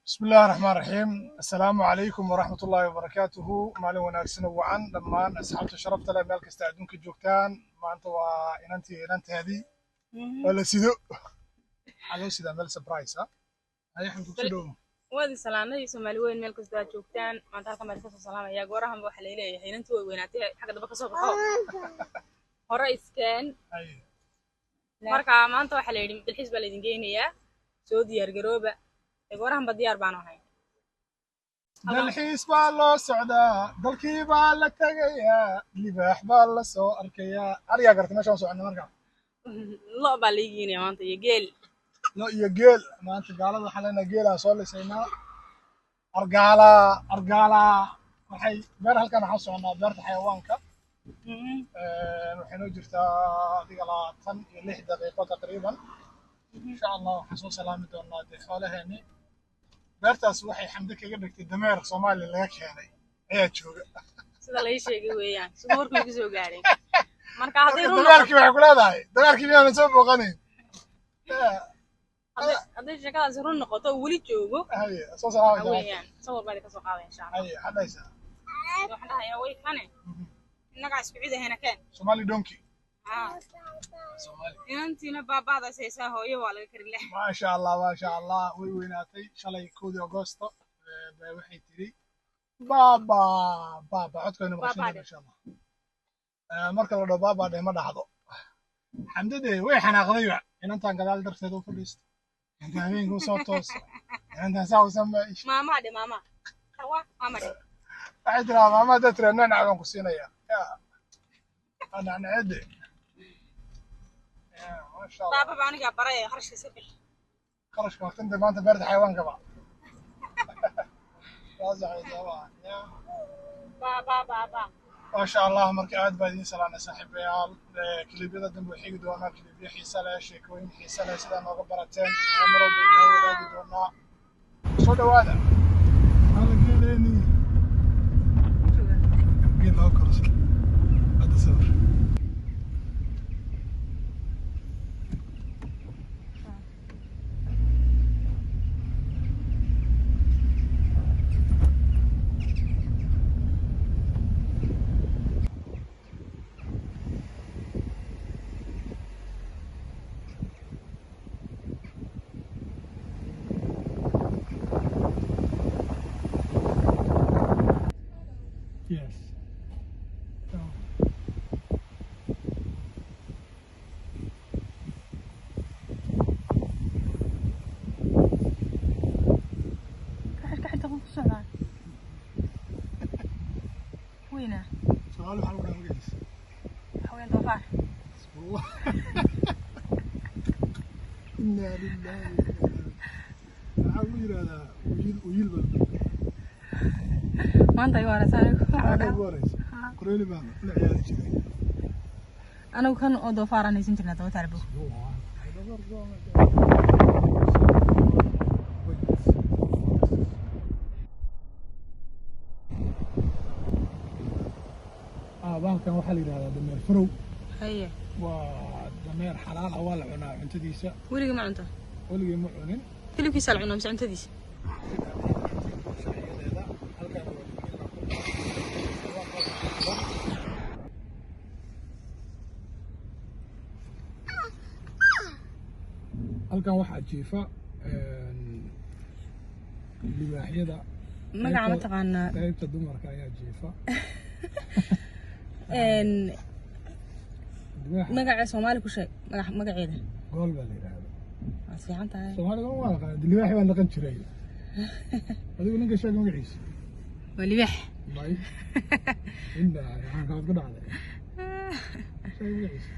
بسم الله الرحمن الرحيم. السلام عليكم ورحمة الله وبركاته. مالين وناكسن وعن لما أصحاب شرفت لها مالك استعدون كجوكتان ما أنت وإنتي هذه ولا سيدو على سيدا مال سبرايز ها هاي حمد كسيدو وادي سلامة سومالي وين مالك استعد جوكتان ما أنت كمان كسر سلامة يا جورهم بوحليلة هي أنت ويناتي حاجة دبك سوق هرئيس كان marka maanta waxa la yiri dalxiis baa la idin geenayaa soo diyaar garooba eegorahan diyaar baan ahay dalxiis baa loo socdaa dalkii baa la tagayaa libaax baa la soo arkayaa ariga garta meesha soo marka lo baa la igeenayaa maanta iyo geel maanta gaalada waxa leena geela soo lisaynaa argaala waxay beer halkan waxa soconaa beerta xayawaanka waxay noo jirtaa adiga 26 daqiiqo taqriiban insha Allah waxaan soo salaami doonaa xoolaheeni beertaas waxay xamdi kaga dhigtay dameer Soomaaliya laga keenay ayaa jooga sida la sheegay weeyaan sumoorku ku soo gaaray marka haday dameerkii waxay ku leedahay dameerkii inaan soo booqanin haday shaqadaas run noqoto wali joogo haye soo salaami weeyaan soo baad ka soo qaaday insha Allah haye hadaysa waxaan dhahayaa way kane inaga isku cid ahayna keen Somali donkey Somali intiina baabada saysaa hooyo waa laga karin leh ma sha Allah way weynaatay shalay 1 Agoosto bay waxay tiri baba codkayna maqashay insha Allah marka la dhaw baba ma dhaxdo xamdade way xanaaqday inantan gadaal darteed u fadhiisto inta habeenku soo toos inantan saa u sameey mama kawa mama waxay tiraa mama dadreena nacdan ku siinaya أنا عدي ما شاء الله بابا أنا قابرة خرج كسبل خرج وقت أنت ما أنت برد حيوان قبل رازع الزواج بابا ما شاء الله مركعات بعدين سلام صاحب ريال كليب يدا دم بحيق دونا كليب حيسة لا شيء كوين حيسة لا سلام مغبرتين عمرو بينو دونا صوت هذا هذا قيليني قيل له كرسي هذا صور Yes. وينه؟ سؤال حلو نعمل حوين ضفار والله إنا لله عويل هذا ويل ما أنت يوارث أنا يوارث كريني بان لا عيال شيء أنا وكان ضفار أنا سنتنا تو تعرفه بانكان waxaa la yiraahdaa dameer farow haye waa dameer xalaal ah waa la cunaa cuntadiisa waliga ma cunin hilibkiisa la cunaa cuntadiisa halkan waxaa jiifa libaaxyada magaca ma taqaanaa qaybta dumarka ayaa jiifa magaca Soomaali ku sheeg magaceeda gool baa la yiraahdaa waa fiican tahay Soomaaliga waa la qaaday libaax baa dhaqan jiray adigu ninka sheeg magaciisa waa libaax may inda waxaan ka wada dhacday sheeg magaciisa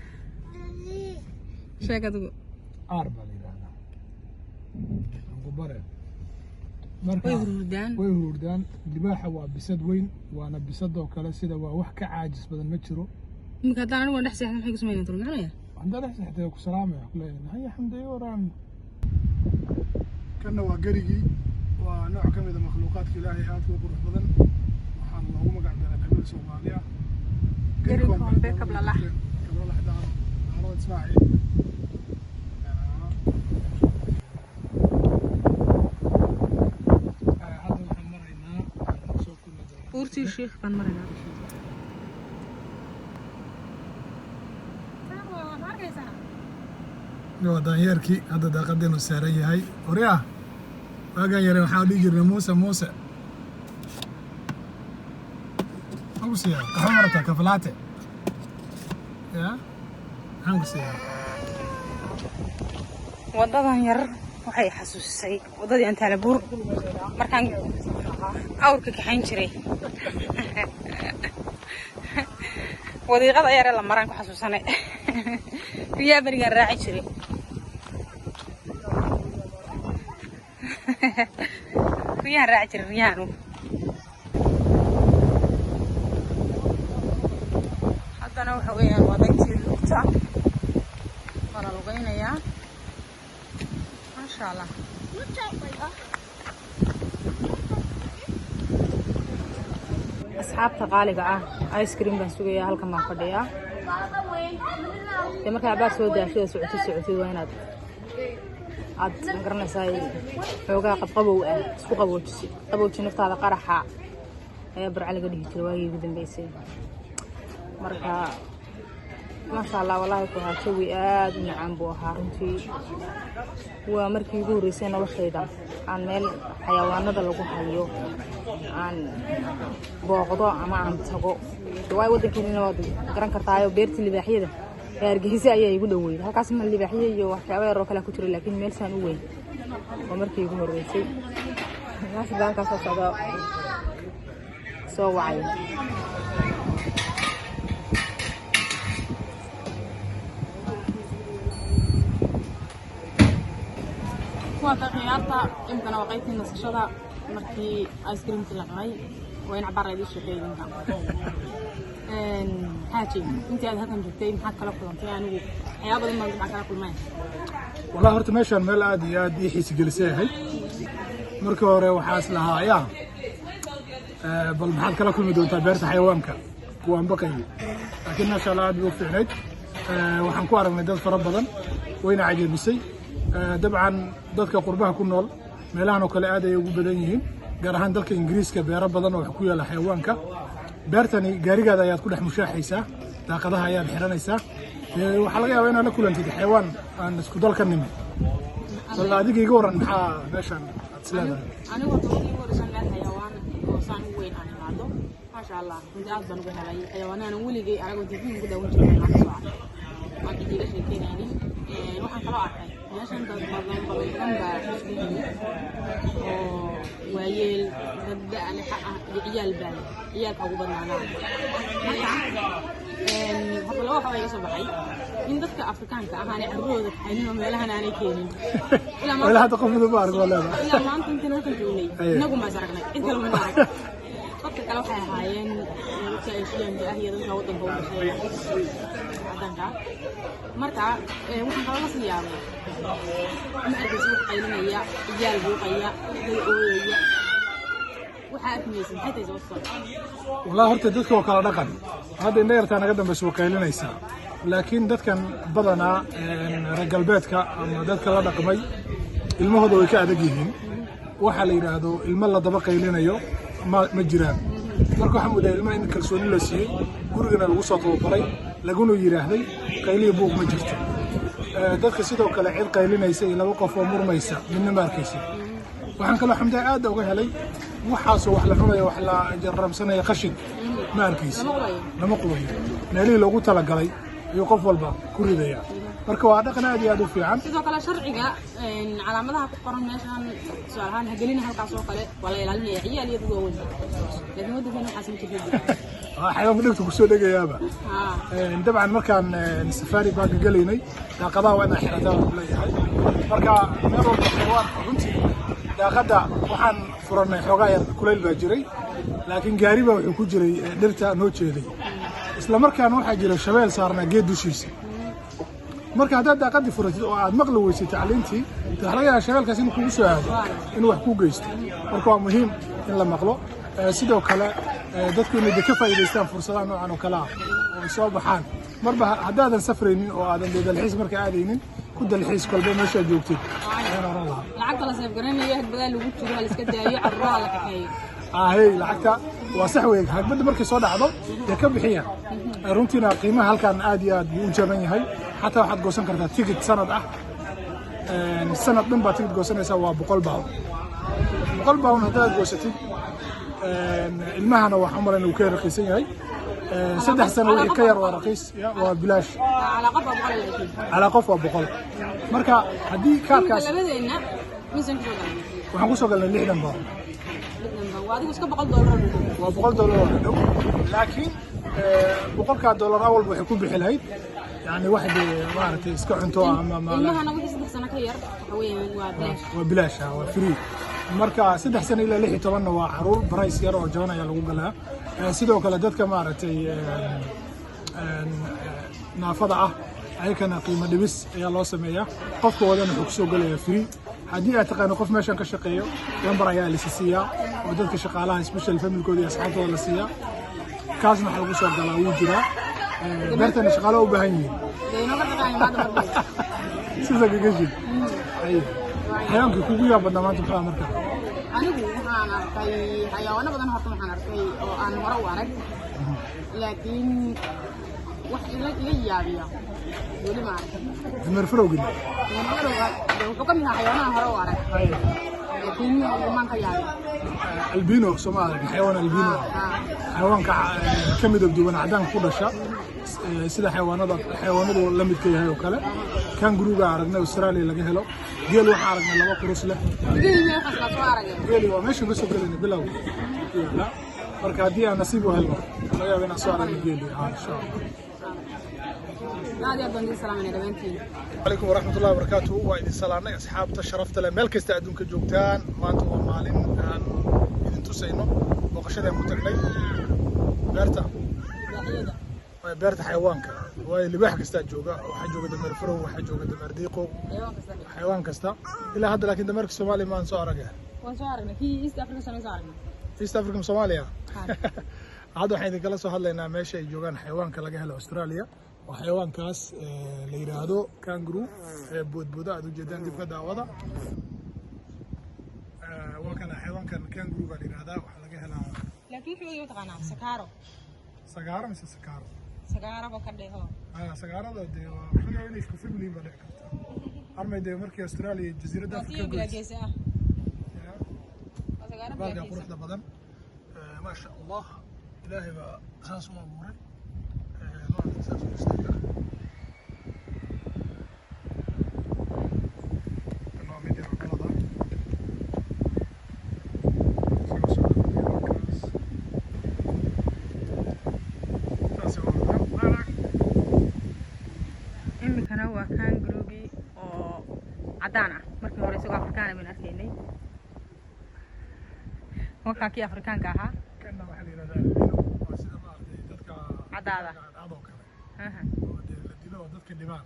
sheeg adigu aar baa la yiraahdaa anku bare way hurdaan libaaxa waa bisad weyn waana bisadoo kale sida waa wax ka caajis badan ma jiro imika hadaan anigu dhex seexan maxay ku sameeyeen tolo macnaya hadaan dhex seexday ku salaamay ku leeyahay haya xamday waraan kana waa garigi waa nooc ka mid ah makhluuqaadka Ilaahay aad u qurux badan waxaan loogu magac daray qabiil Soomaaliya garigoon be qabla lah ismaaciil buurtii sheekh baan marayna daanyeerkii hadda daaqadeenu saaran yahay oryaa waagaan yare waxaan dhihi jirnay muuse maxaan ku siiyaa kafa marata kafalaate ya maxaan ku siiyaa wadadan yar waxay xasuusisay wadadii aan Taalabuur markaan awrka kaxayn jiray wadiiqada yar la maraan ku xasuusanay riyaa bariga raaci jiray riyaa raaci jiray riyaanu haddana waxa weeyaan wadayntii lugta wala lugaynayaa ما شاء الله أصحاب تقاليق آيس كريم بنسوقيا هالكم ما فديا لما كان عباس ودا شو سعودي وينات عاد نقرنا ساي حوجا قد قبوا سوق نفط هذا قرحة يبر على قديه تلواي بدن بيسي مركا ما شاء الله والله كنا شوي نعم بوها رنتي ومركي يقول رسالة وخيدة عن مال حيوانات اللي جوهايو عن بوغضاء ما عم تسقو دواي ودك هنا وادي قرن كرتايو بيرتي اللي بحيده يرجعي أيه يقول وين هالقاسم اللي بحيه وحيوان الركلة كتير لكن مال سانوين ومركي يقول رسالة ناس بان كاسة صدا سوعي وتغييرات يمكن وقيت النسشة مركي آيس كريم تلقي وين عبارة دي الشيء حاجي أنت هذا كان جبتي محك كلا كلام يعني يا بدل ما نجمع كلا كل ما والله هرت ماشي المال عادي حيس جلسة هاي مركي ورا وحاس لها يا بل محل كلا كل مدون تبرت حيوانك وان بقي لكن ما شاء الله عاد وقت عنيد وحنكوارك من دل فرب بدن وين عجيب بسي dabcan dadka qurbaha ku nool meelahan oo kale aad ay ugu badan yihiin gaar ahaan dalka Ingiriiska beero badan oo ku yaala xayawaanka beertani gaarigaada ayaad ku dhex mushaaxaysaa daaqadaha ayaad xiranaysaa waxa laga yaabaa inaad la kulantid xayawaan aan isku dalka nimin wala adiga iga waran maxaa meeshan aad isleedahay anigu waxaan ugu warsan xayawaan oo saan weyn aan imaado ma sha Allah inta aad baan ugu helay xayawaanana weligay anagu dibin ugu daawan jiray ma soo aan idiga sheekeynayni waxaan kala arkay meeshan dad badan baa oo waayeel dad aan ciyaalka ugu badnaanaa hadda laba waxa iga soo baxay in dadka Afrikaanka ahaan carruurooda xayno meelahan aanay keenin ilaa hadda qof midba arko leedahay ilaa maanta inta noo joognay inagu ma saragnay in kale ma arag dadka kale waxay ahaayeen dadka Asian ah iyo dadka wadanka u dhashay cadanka marka waxaan kala siyaabay ma arkays wax qaylinaya iyaal buuqaya ooyaya waxa arkaysan xitay soo soo والله horta dadka oo kala dhaqan hadda inay yartaan naga dambayso qaylinaysa laakiin dadkan badana reer galbeedka ama dadka la dhaqmay ilmahooda way ka adag yihiin waxa la yiraahdo ilmo la daba qaylinayo ma jiraan marka waxa mudaa ilmo in kalsooni la siiyay gurigana lagu soo tababaray laguna yiraahday qayliyo buuq ma jirto dadka sidoo kale cid qaylinaysa iyo laba qof oo murmaysa midna ma arkaysa waxaan kala xamdaa aad uga helay waxaasoo wax la cunayo wax la jarramsanayo qashin ma arkaysa lama qubayo meelihii loogu talagalay iyo qof walba ku ridaya marka waa dhaqan aad iyo aad u fiican sidoo kale sharciga calaamadaha ku qoran meeshan su'aalahan hagelina halkaas oo kale wala ilaalinaya ciyaal iyo dad waaweyn laakiin waddankan waxa san jirtay xayawaan dhigto ku soo dhageeyaba dabcan markaan safari baa galaynay daaqadaha waa inaan xirataa leeyahay marka meel walba xayawaan runtii daaqada waxaan furanay xoogaa yar kuleyl baa jiray laakiin gaari baa wuxuu ku jiray dhirta noo jeeday isla markaana waxaa jira shabeel saarnaa geed dushiisa marka haddaad daaqadii furatid oo aad maqli weysay tacliintii waxa laga yaabaa shabeelkaas inuu kugu soo aado inuu wax ku geysto marka waa muhiim in la maqlo sidoo kale dadku inay ka faa'iideystaan fursadaha noocan oo kale ah oo ay soo baxaan marba haddaadan safraynin oo aadan dalxiis marka aadaynin ku dalxiis kolba meesha joogtid lacagta la seef garanaya hadbada lagu jiro la iska daayo carruuraha la kaxeeyo هي لعكتا وصحوي هكبد مركي صودا عضو يكب حيا رنتينا قيمة هالكان آدي بوجبني هاي حتى واحد قوسن كرتا تيجي سند السنة من باتيجي قوسن يسوى بقول باون هذا قوستي المهنة وحمر إنه كان رخيصين هاي 6 سنوات كير ورخيص وبلاش على قف وبقول مركا هدي كاركاس waxaan ku soo galnay 60 baa waadigu iska $100 waa $100 laakiin $100 awal waxay ku bixi lahayd yani wax maartay iska cunto ama ilmahana wixii 3 sano ka yar waa bilaash waa free marka 3 sano ilaa 16 waa caruur price yar oo jaban ayaa lagu galaa sidoo kale dadka maartay naafada ah ayakana qiimo dhibis ayaa loo sameeyaa qofka wadana wuxuu soo galaya free haddii aad taqaan qof meeshan ka shaqeeyo lambar ayaa la siiyaa oo dadka shaqaalaha special family koodi asxaabtooda la siiyaa kaasna waxa lagu soo galaa wuu jiraa beertana shaqaalaha u baahan yihiin sida gagajin ay xayaanka kugu yaa badnaa maanta maxaa marka anigu waxaan arkay xayawaano badan horta waxaan arkay oo aan hore u arag laakiin wax ila yaabiya weli ma arag dameer farowgin wuxuu ka mid ahaa xayawaanaha hore u arag laakiin maan ka yaabi albino Soomaaliga xayawaan albino xayawaanka ka mid ah duwan cadaanka ku dhasha sida xayawaanadu la mid ka yahay oo kale kan guruga aragnay Australia laga helo geel waxa aragnay laba qurus leh geel waa meesha ka soo galayna bilow marka hadii aan nasiib u helno laga yaabo inaan soo aragno geel insha Allah عليكم ورحمة الله وبركاته وإذا سلامنا أصحاب تشرفت له ملك استعدون كجوكتان ما أنتم مالين عن إذا تسينو وقشرة متقلي بيرتا حيوانك واللي بيحكي استعجوجا وحجوجا دمر فرو وحجوجا دمر ديقو حيوان كستا إلى هذا لكن دمرك الصومالي ما نسوارجه وانسوارجنا في إيست أفريقيا سنسوارجنا إيست أفريقيا صوماليا هذا حين كلا سو هلا إن ماشي جوجان حيوان كلا جهل أستراليا وحيوان كاس اللي هذا كانجرو بود هذا جدا دي فدا وضع وكان حيوان كانجرو اللي هذا وحلا جهل لكن في يوتقنا سكارة مش سكارة سكارة بكره هو سكارة ده حاجة يعني يشوف في مليون بدك أرمي ده مركي أستراليا جزيرة ده في كنغرس باقي أروح ده بدن ما شاء الله إلهي بقى أساس وأموري imikana waa kangaroo oo cadaan ah markii hore isagoo afrikaan ah arkaynay waxa kii afrikaanka ahaa kana waxa la yiraahdaa sida ma arday dadka cadaada oo dilo dadka dhibaan